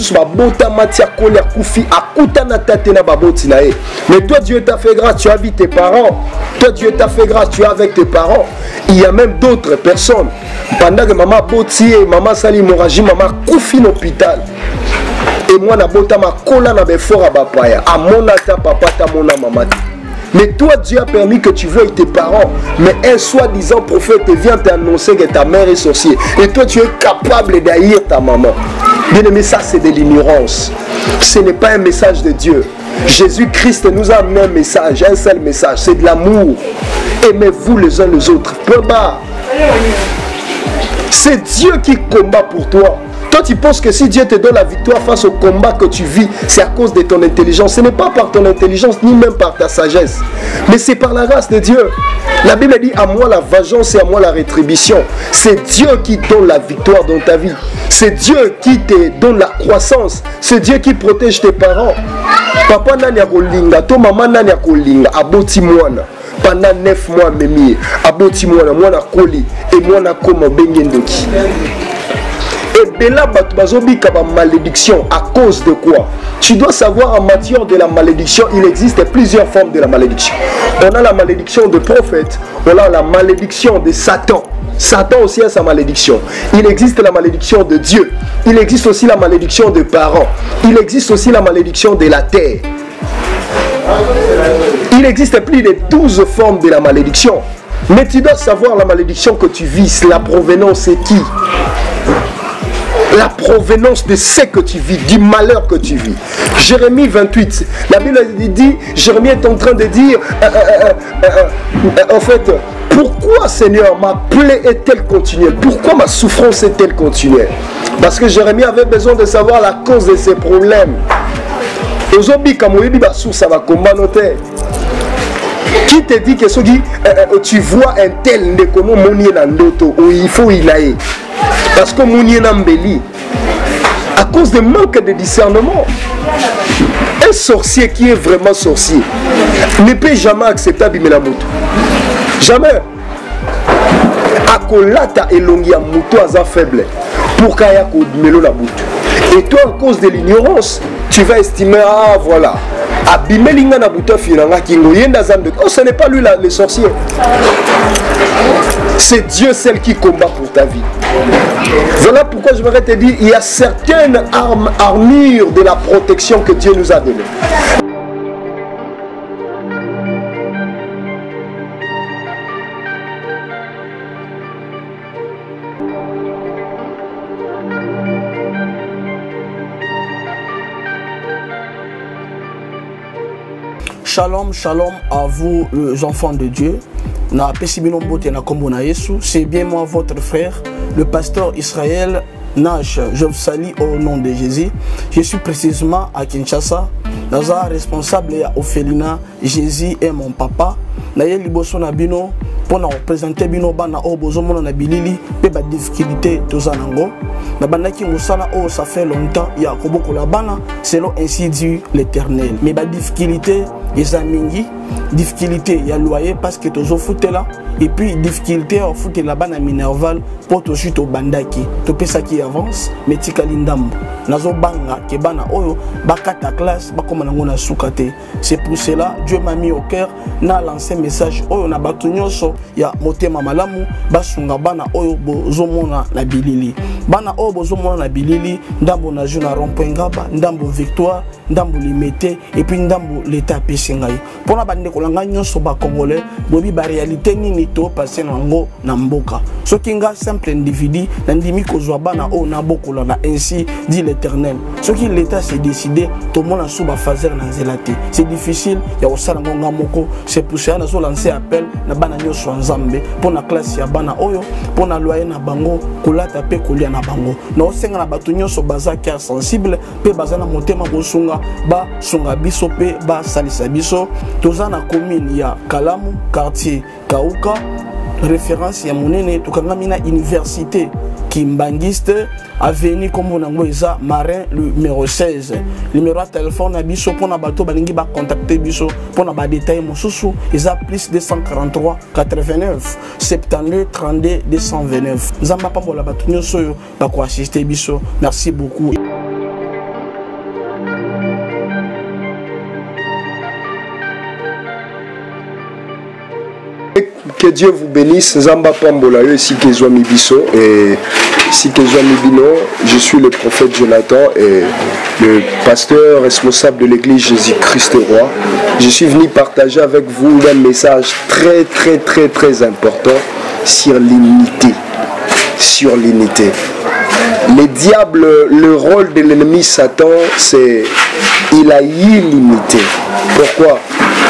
mosusu babota matia kole akufi akuta na tate na baboti na ye. Mais toi Dieu t'a fait grâce, tu as vu tes parents. Toi Dieu t'a fait grâce, tu es avec tes parents. Il y a même d'autres personnes. Pendant que maman boti et maman sali hémorragie, maman kufi l'hôpital. Et moi na bota ma kola na befort à bapaya. A mon ta papa ta mon maman. Mais toi, Dieu a permis que tu veuilles tes parents. Mais un soi-disant prophète vient t'annoncer que ta mère est sorcière. Et toi, tu es capable d'haïr ta maman. Bien aimé, ça c'est de l'ignorance. Ce n'est pas un message de Dieu. Jésus-Christ nous a amené un message, un seul message. C'est de l'amour. Aimez-vous les uns les autres. Peu bas. C'est Dieu qui combat pour toi. Toi, tu penses que si Dieu te donne la victoire face au combat que tu vis, c'est à cause de ton intelligence. Ce n'est pas par ton intelligence, ni même par ta sagesse. Mais c'est par la grâce de Dieu. La Bible dit, à moi la vengeance et à moi la rétribution. C'est Dieu qui donne la victoire dans ta vie. C'est Dieu qui te donne la croissance. C'est Dieu qui protège tes parents. Papa nani akolinga, to maman nani akolinga, aboti mwana. Pendant 9 mois, mémie, aboti mwana, mwana koli, et mwana koma bengendoki. Et Bella Batubazobika ba malédiction à cause de quoi? Tu dois savoir en matière de la malédiction, il existe plusieurs formes de la malédiction. On a la malédiction de prophète, on a la malédiction de Satan. Satan aussi a sa malédiction. Il existe la malédiction de Dieu. Il existe aussi la malédiction des parents. Il existe aussi la malédiction de la terre. Il existe plus de 12 formes de la malédiction. Mais tu dois savoir la malédiction que tu vis, la provenance c'est qui? La provenance de ce que tu vis, du malheur que tu vis. Jérémie 28, la Bible dit, Jérémie est en train de dire, en fait, pourquoi Seigneur ma plaie est-elle continuelle? Pourquoi ma souffrance est-elle continuelle? Parce que Jérémie avait besoin de savoir la cause de ses problèmes. Qui te dit que tu vois un tel nekono monier nandoto ou il faut y aller? Parce que monier nambeli à cause de manque de discernement. Un sorcier qui est vraiment sorcier ne peut jamais accepter Abimelamoto. Jamais. Akolata elongi ya moto aza faible pour kaya ko melo la butu. Et toi, à cause de l'ignorance, tu vas estimer, ah voilà, Abimelinga na buto finanga kingo yenda zande. Oh, ce n'est pas lui le sorcier. C'est Dieu seul qui combat pour ta vie. Voilà pourquoi je voudrais te dire, il y a certaines armures de la protection que Dieu nous a données. Shalom, shalom à vous les enfants de Dieu. C'est bien moi votre frère, le pasteur Israël Nash. Je vous salue au nom de Jésus. Je suis précisément à Kinshasa. Naza responsable à Ophelina. Jésus est mon papa. Naye liboso na bino pour nous représenter bino bana o bozomona na bilili pe ba difficulté tozanango. Na bandaki musala o ça fait longtemps ya koboko la bana selon ainsi dit l'Éternel. Mais ba difficulté ezamingi, difficulté ya loyer parce que tozo fouté là et puis difficulté au fouté la bana minerval pour to chuto bandaki to pesa qui avance mais tikali ndambo nazo banga ke bana oyo bakata classe bakoma nango na sukate. C'est pour cela Dieu m'a mis au cœur na lancé message oyo na batu nyonso ya motema malamu basunga bana oyo bozomona na bilili bana oyo bozomona na bilili ndambo na juna rond-point ngaba ndambo victoire ndambo limité et puis ndambo l'état pesingai pona bande kolanga nyonso ba congolais bobi ba réalité nini to passer nango na mboka soki nga simple individu ndimi kozwa bana oyo na bokola na ainsi dit l'Éternel soki l'état s'est décidé to mona suba fazer na nzelate c'est difficile ya osala ngonga moko. C'est pour ça nazo lancer appel na bana nyonso nzambe pona classe ya bana oyo pona loyer na bango kolata pe kolia na bango na osenga na batu nyonso baza cœur sensible pe bazana motema bosunga ba sunga biso pe ba salisa biso toza na commune ya Kalamu quartier Kauka référence ya monene tukangami na université Kimbangiste avenue comme on a Marin numéro 16 numéro de téléphone na biso pona bato balingi ba contacter biso pona ba détail mosusu eza plus 243 89 72 32 229 nzamba pambola bato nyonso ba ko assister biso. Merci beaucoup. Que Dieu vous bénisse. Zamba Pambolayo, ici Kezwami Bisso. Et ici Kezwami Bino, je suis le prophète Jonathan et le pasteur responsable de l'église Jésus-Christ Roi. Je suis venu partager avec vous un message très important sur l'unité. Sur l'unité. Le diable, le rôle de l'ennemi Satan, c'est il a l'unité. Pourquoi?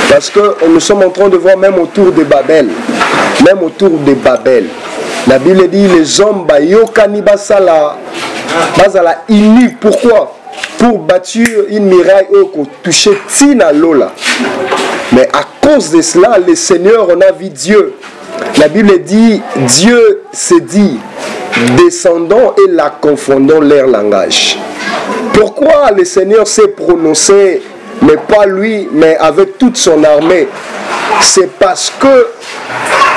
Parce que nous sommes en train de voir même autour de Babel. Même autour de Babel. La Bible dit les hommes bayokani basala unis. Pourquoi? Pour bâtir une muraille pour toucher Tina Lola. Mais à cause de cela, le Seigneur, on a vu Dieu. La Bible dit, Dieu s'est dit, descendons et la confondons leur langage. Pourquoi le Seigneur s'est prononcé, mais pas lui, mais avec toute son armée? C'est parce que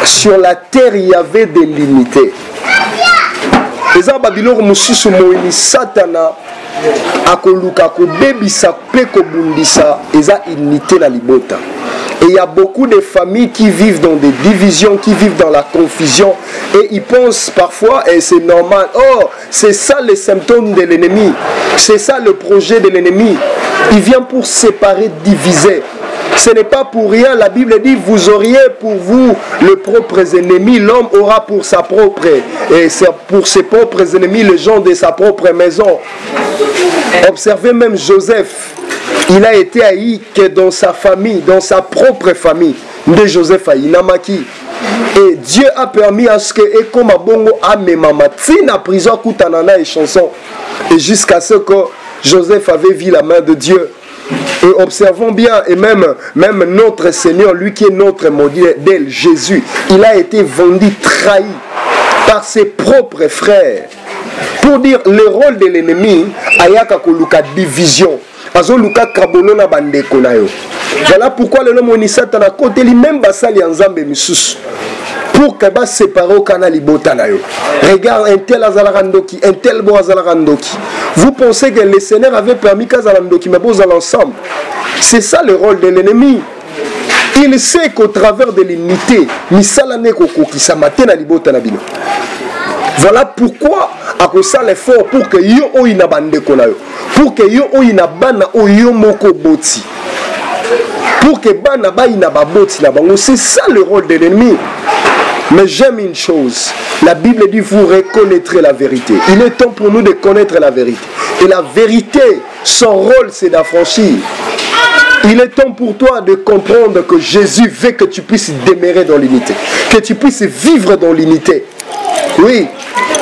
sur la terre, il y avait des limités. Et ça, Babylone, Moussous, Moïni, Satana, Akoluka, Kobebisa, Pekobundisa, et ça, unité la libota. Et il y a beaucoup de familles qui vivent dans des divisions, qui vivent dans la confusion. Et ils pensent parfois, et c'est normal, oh, c'est ça les symptômes de l'ennemi. C'est ça le projet de l'ennemi. Il vient pour séparer, diviser. Ce n'est pas pour rien, la Bible dit, vous auriez pour vous les propres ennemis, l'homme aura pour sa propre, et c'est pour ses propres ennemis, les gens de sa propre maison. Observez même Joseph. Il a été haï que dans sa famille, dans sa propre famille, de Joseph Aïnamaki. Et Dieu a permis à ce que Ekoma Bongo Amemamati na prison Koutanana et chanson. Et jusqu'à ce que Joseph avait vu la main de Dieu. Et observons bien, et même notre Seigneur, lui qui est notre modèle, Jésus, il a été vendu, trahi par ses propres frères. Pour dire le rôle de l'ennemi, Ayaka Koluka division. Voilà pourquoi le nom Satan a côté lui-même basali ensemble misusu pour que bas séparer au canal ibotanayo. Regarde un tel azalarandoki, un tel bo azalarandoki. Vous pensez que le Seigneur avait permis qu'azalandoki mais bon à l'ensemble. C'est ça le rôle de l'ennemi. Il sait qu'au travers de l'unité, misalane koko qui s'amaté na libotanabino. Voilà pourquoi à cause de l'effort pour que yo oina bande konayo, pour que yo oina bana oyo moko boti, pour que bana ba ina baboti na bango. C'est ça le rôle de l'ennemi. Mais j'aime une chose, la Bible dit vous reconnaîtrez la vérité. Il est temps pour nous de connaître la vérité. Et la vérité, son rôle c'est d'affranchir. Il est temps pour toi de comprendre que Jésus veut que tu puisses demeurer dans l'unité, que tu puisses vivre dans l'unité. Oui,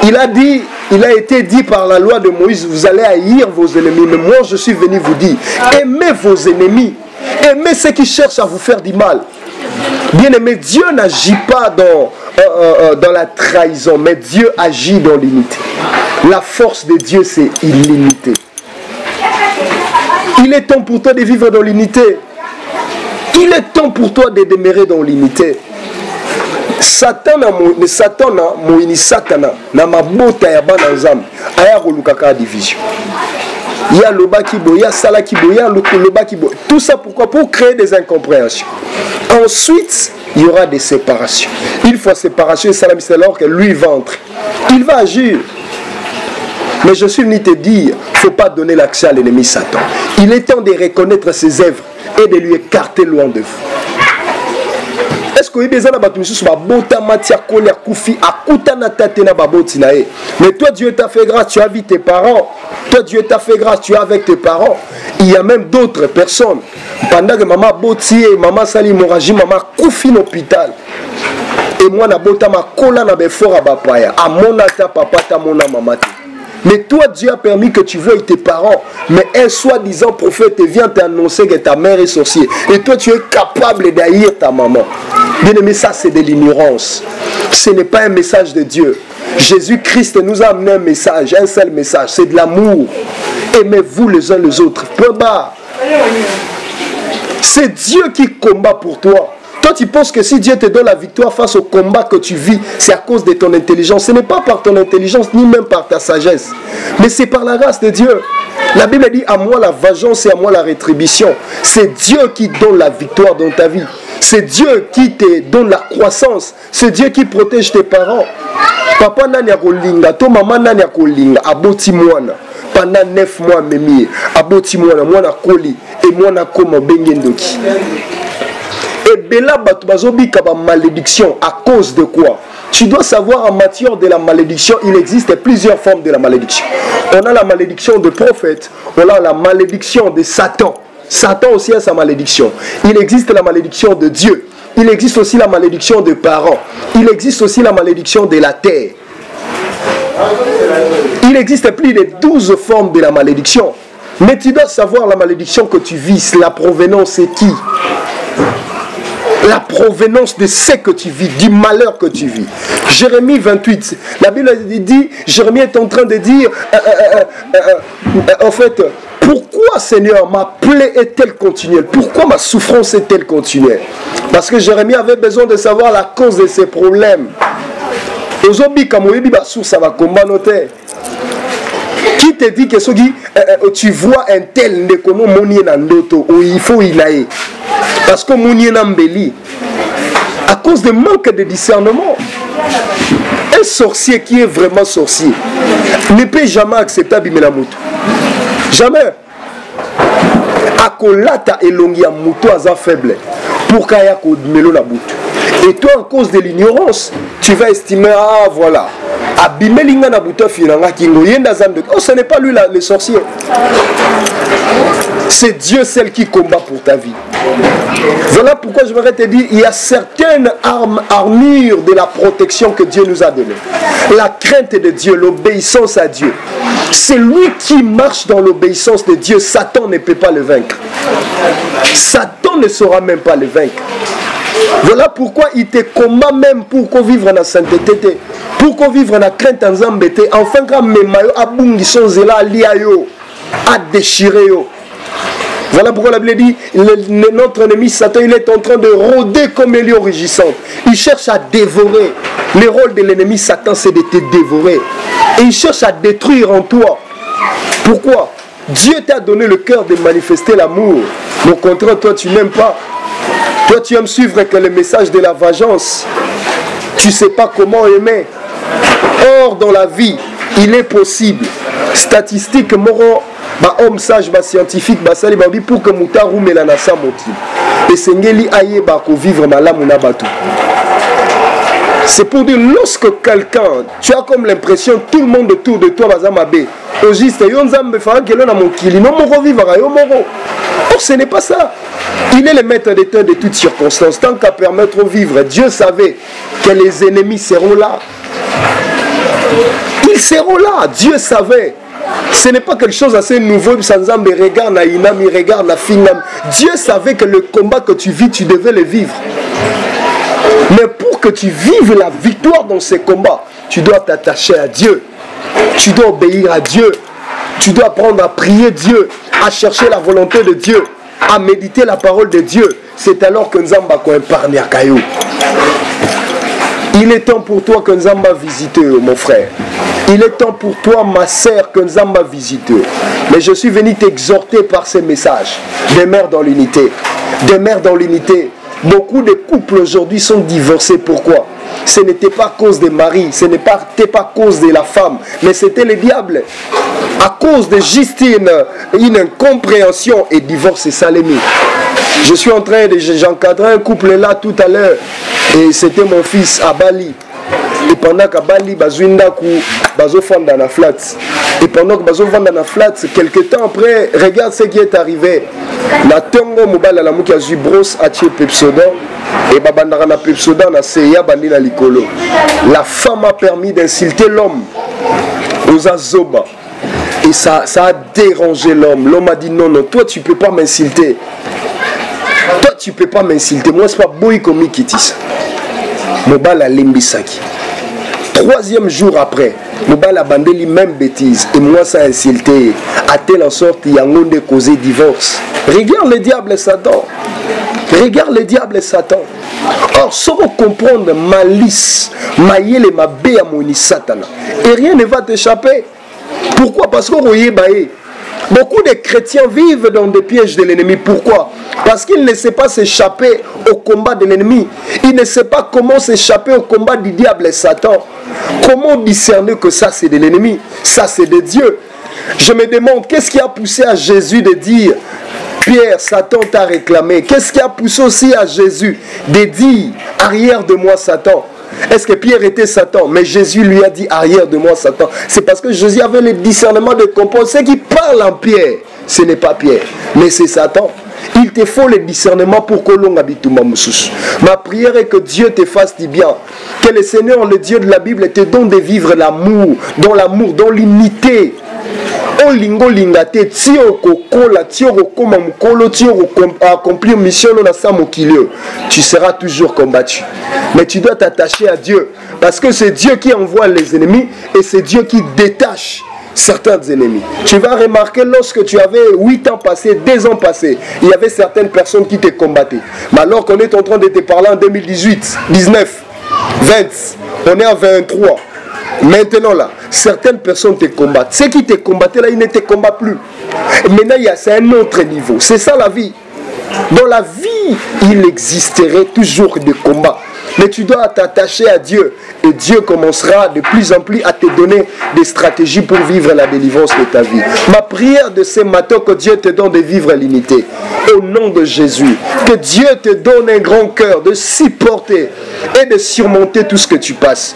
il a été dit par la loi de Moïse, vous allez haïr vos ennemis. Mais moi, je suis venu vous dire, aimez vos ennemis. Aimez ceux qui cherchent à vous faire du mal. Bien aimé, Dieu n'agit pas dans la trahison, mais Dieu agit dans l'unité. La force de Dieu, c'est l'unité. Il est temps pour toi de vivre dans l'unité. Il est temps pour toi de demeurer dans l'unité. Satana na mabota ya bana nzambe aya kolukaka division. Il y a loba kibo, il y a sala kibo, il y a loba kibo. Tout ça pourquoi? Pour créer des incompréhensions. Ensuite, il y aura des séparations. Une fois séparation, c'est alors que lui va entrer. Il va agir. Mais je suis venu te dire, il ne faut pas donner l'accès à l'ennemi Satan. Il est temps de reconnaître ses œuvres et de lui écarter loin de vous. Est-ce que vous avez mais toi Dieu t'a fait grâce, tu as vu tes parents. Toi Dieu t'a fait grâce, tu es avec tes parents. Il y a même d'autres personnes. Pendant que maman botie, maman sali moraji, maman koufi l'hôpital. Et moi na bota ma kola na befort à bapaya. A mon ata papa ta mon maman. Mais toi, Dieu a permis que tu veuilles tes parents. Mais un soi-disant prophète vient t'annoncer que ta mère est sorcière. Et toi, tu es capable d'haïr ta maman. Bien aimé, ça c'est de l'ignorance. Ce n'est pas un message de Dieu. Jésus-Christ nous a amené un message, un seul message. C'est de l'amour. Aimez-vous les uns les autres. Point barre. C'est Dieu qui combat pour toi. Toi, tu penses que si Dieu te donne la victoire face au combat que tu vis, c'est à cause de ton intelligence. Ce n'est pas par ton intelligence, ni même par ta sagesse. Mais c'est par la grâce de Dieu. La Bible dit, à moi la vengeance et à moi la rétribution. C'est Dieu qui donne la victoire dans ta vie. C'est Dieu qui te donne la croissance. C'est Dieu qui protège tes parents. Papa nani akolinga, to maman nani akolinga, aboti mwana. Pendant 9 mois, mémie, aboti mwana, mwana koli, et mwana koma bengendoki. Et bela batu bazobika ba malédiction à cause de quoi? Tu dois savoir en matière de la malédiction, il existe plusieurs formes de la malédiction. On a la malédiction de prophète, on a la malédiction de Satan. Satan aussi a sa malédiction. Il existe la malédiction de Dieu. Il existe aussi la malédiction des parents. Il existe aussi la malédiction de la terre. Il existe plus de 12 formes de la malédiction. Mais tu dois savoir la malédiction que tu vis, la provenance c'est qui? La provenance de ce que tu vis, du malheur que tu vis. Jérémie 28, la Bible dit, Jérémie est en train de dire, en fait, pourquoi Seigneur ma plaie est-elle continuelle? Pourquoi ma souffrance est-elle continuelle? Parce que Jérémie avait besoin de savoir la cause de ses problèmes. Qui te dit que tu vois un tel nekono moni na ndoto ou il faut y aller? Parce que moni na mbeli à cause de manque de discernement. Un sorcier qui est vraiment sorcier ne peut jamais accepter Abimelamutu. Jamais. Akolata elongi ya muto aza faible pour kaya ko melo la butu. Et toi, en cause de l'ignorance, tu vas estimer, ah voilà, Abimelinga na buto finanga kingo yenda zande. Oh, ce n'est pas lui le sorcier. C'est Dieu celle qui combat pour ta vie. Voilà pourquoi je voudrais te dire, il y a certaines armures de la protection que Dieu nous a données. La crainte de Dieu, l'obéissance à Dieu. C'est lui qui marche dans l'obéissance de Dieu. Satan ne peut pas le vaincre. Satan ne saura même pas le vaincre. Voilà pourquoi il te combat même pour qu'on vive dans la sainteté, pour qu'on vive dans la crainte en zambété, enfin quand memayo abungi son zela liayo, a déchiré yo. Voilà pourquoi la Bible dit, notre ennemi Satan, il est en train de rôder comme un lion rugissant. Il cherche à dévorer. Le rôle de l'ennemi Satan, c'est de te dévorer. Et il cherche à détruire en toi. Pourquoi? Dieu t'a donné le cœur de manifester l'amour. Mais au contraire, toi, tu n'aimes pas. Toi, tu aimes suivre que le message de la vengeance. Tu ne sais pas comment aimer. Or, dans la vie, il est possible. Statistique, moro, ba homme sage, ba scientifique, ba sali, ba bi pour que muta roumela na sa motive. Et sengeli aye ba ko vivre malamu na batu. C'est pour dire, lorsque quelqu'un, tu as comme l'impression, tout le monde autour de toi va zamabe. Au juste, yon zambe fera que l'on a mon kili, non moro vivra, yon moro. Or, ce n'est pas ça. Il est le maître des temps de toutes circonstances. Tant qu'à permettre de vivre, Dieu savait que les ennemis seront là. Ils seront là. Dieu savait. Ce n'est pas quelque chose assez nouveau. Sanzambe regarde na inami, regarde na finam. Dieu savait que le combat que tu vis, tu devais le vivre. Mais pour que tu vives la victoire dans ces combats, tu dois t'attacher à Dieu. Tu dois obéir à Dieu. Tu dois apprendre à prier Dieu, à chercher la volonté de Dieu, à méditer la parole de Dieu. C'est alors que Nzamba ko épargne à Kayo. Il est temps pour toi que Nzamba visite, mon frère. Il est temps pour toi, ma sœur, que Nzamba visite. Mais je suis venu t'exhorter par ces messages. Des mères dans l'unité. Des mères dans l'unité. Beaucoup de couples aujourd'hui sont divorcés. Pourquoi? Ce n'était pas à cause des maris, ce n'était pas à cause de la femme, mais c'était le diable. À cause de juste une incompréhension et divorce et salémi. Je suis en train de... J'encadrais un couple là tout à l'heure. Et c'était mon fils à Bali. Et pendant qu'à Bali, Bazouindaku, Bazofanda na flat. Et pendant que Bazofanda na flat, quelques temps après, regarde ce qui est arrivé. Na tongo mobile la mouki a ju brosse à tier Pepsodent. Et babandara na Pepsodent na seya bandi na likolo. La femme a permis d'insulter l'homme aux azoba. Et ça a dérangé l'homme. L'homme a dit non, non, toi tu peux pas m'insulter. Toi tu peux pas m'insulter. Moi c'est pas boy comme qui dit ça. Mobile a limbisaki. Troisième jour après, Mobile a bandé les mêmes bêtises. Et moi ça a insulté. À telle sorte il y a un de causé divorce. Regarde le diable et Satan. Regarde le diable et Satan. Or, sans comprendre malice, maïe les mabé à mon Satan. Et rien ne va t'échapper. Pourquoi? Parce qu'on y est baillé. Beaucoup de chrétiens vivent dans des pièges de l'ennemi. Pourquoi? Parce qu'ils ne savent pas s'échapper au combat de l'ennemi. Ils ne savent pas comment s'échapper au combat du diable et Satan. Comment discerner que ça c'est de l'ennemi? Ça c'est de Dieu. Je me demande, qu'est-ce qui a poussé à Jésus de dire Pierre, Satan t'a réclamé? Qu'est-ce qui a poussé aussi à Jésus de dire arrière de moi Satan? Est-ce que Pierre était Satan? Mais Jésus lui a dit arrière de moi Satan. C'est parce que Jésus avait le discernement de comprendre. Ceux qui parlent en Pierre, ce n'est pas Pierre, mais c'est Satan. Il te faut le discernement pour que l'on habite tout. Ma prière est que Dieu te fasse du bien. Que le Seigneur, le Dieu de la Bible, te donne de vivre l'amour, dans l'unité. Olingo lingate tio kokola tio kokoma mukolo tio accomplir mission na samokilio. Tu seras toujours combattu. Mais tu dois t'attacher à Dieu parce que c'est Dieu qui envoie les ennemis et c'est Dieu qui détache certains ennemis. Tu vas remarquer lorsque tu avais 8 ans passés, 2 ans passés, il y avait certaines personnes qui te combattaient. Mais alors qu'on est en train de te parler en 2018, 19, 20, on est en 23. Maintenant là, certaines personnes te combattent. Ceux qui te combattaient là, ils ne te combattent plus. Et maintenant, c'est un autre niveau. C'est ça la vie. Dans la vie, il existerait toujours des combats. Mais tu dois t'attacher à Dieu. Et Dieu commencera de plus en plus à te donner des stratégies pour vivre la délivrance de ta vie. Ma prière de ce matin, que Dieu te donne de vivre l'unité. Au nom de Jésus. Que Dieu te donne un grand cœur de supporter et de surmonter tout ce que tu passes.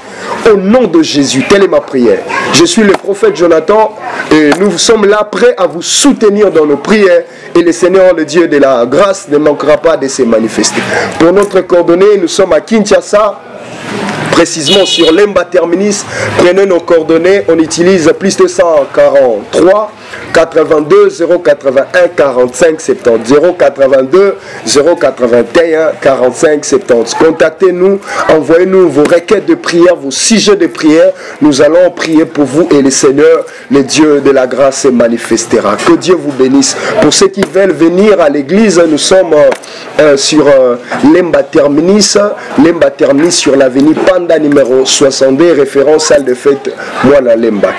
Au nom de Jésus, telle est ma prière. Je suis le prophète Jonathan et nous sommes là prêts à vous soutenir dans nos prières. Et le Seigneur, le Dieu de la grâce, ne manquera pas de se manifester. Pour notre coordonnée, nous sommes à Kinshasa, précisément sur Lemba Terminus. Prenez nos coordonnées, on utilise plus de 143 82 081 45 70 082 081 45 70. Contactez-nous, envoyez-nous vos requêtes de prière, vos sujets de prière. Nous allons prier pour vous et le Seigneur, le Dieu de la grâce, se manifestera. Que Dieu vous bénisse. Pour ceux qui veulent venir à l'église, nous sommes sur Lemba Terminus sur l'avenue Panda numéro 62, référence salle de fête Moana Lemba.